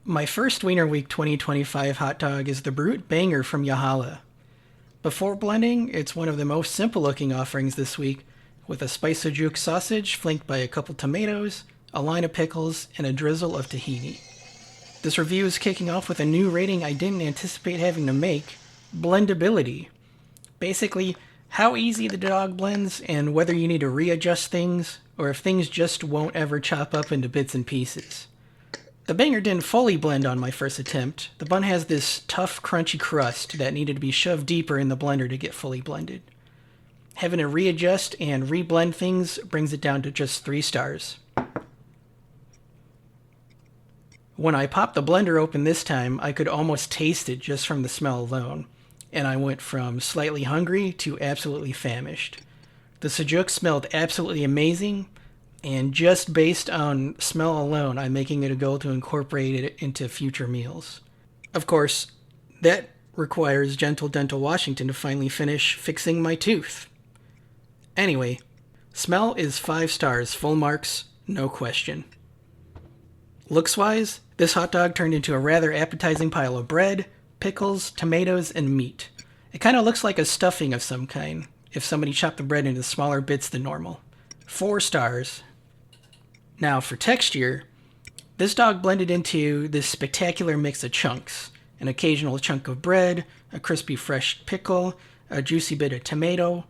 My first Wiener Week 2025 hot dog is the Beirut Banger from Hala. Before blending, it's one of the most simple looking offerings this week, with a spice of juke sausage flanked by a couple tomatoes, a line of pickles, and a drizzle of tahini. This review is kicking off with a new rating I didn't anticipate having to make: blendability. Basically, how easy the dog blends and whether you need to readjust things or if things just won't ever chop up into bits and pieces. The banger didn't fully blend on my first attempt. The bun has this tough, crunchy crust that needed to be shoved deeper in the blender to get fully blended. Having to readjust and reblend things brings it down to just 3 stars. When I popped the blender open this time, I could almost taste it just from the smell alone, and I went from slightly hungry to absolutely famished. The sujuk smelled absolutely amazing, and just based on smell alone, I'm making it a goal to incorporate it into future meals. Of course, that requires gentle dental Washington to finally finish fixing my tooth. Anyway, smell is 5 stars, full marks, no question. Looks-wise, this hot dog turned into a rather appetizing pile of bread, pickles, tomatoes, and meat. It kind of looks like a stuffing of some kind, if somebody chopped the bread into smaller bits than normal. 4 stars. Now, for texture, this dog blended into this spectacular mix of chunks. An occasional chunk of bread, a crispy fresh pickle, a juicy bit of tomato.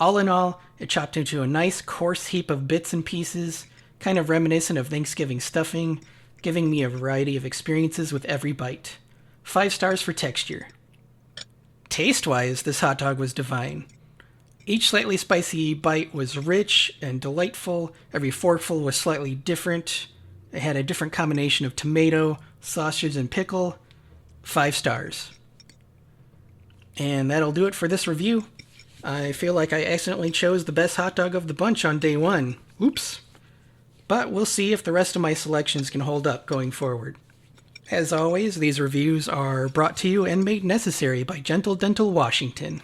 All in all, it chopped into a nice coarse heap of bits and pieces, kind of reminiscent of Thanksgiving stuffing, giving me a variety of experiences with every bite. 5 stars for texture. Taste-wise, this hot dog was divine. Each slightly spicy bite was rich and delightful. Every forkful was slightly different. It had a different combination of tomato, sausage, and pickle. 5 stars. And that'll do it for this review. I feel like I accidentally chose the best hot dog of the bunch on day 1. Oops. But we'll see if the rest of my selections can hold up going forward. As always, these reviews are brought to you and made necessary by Gentle Dental Washington.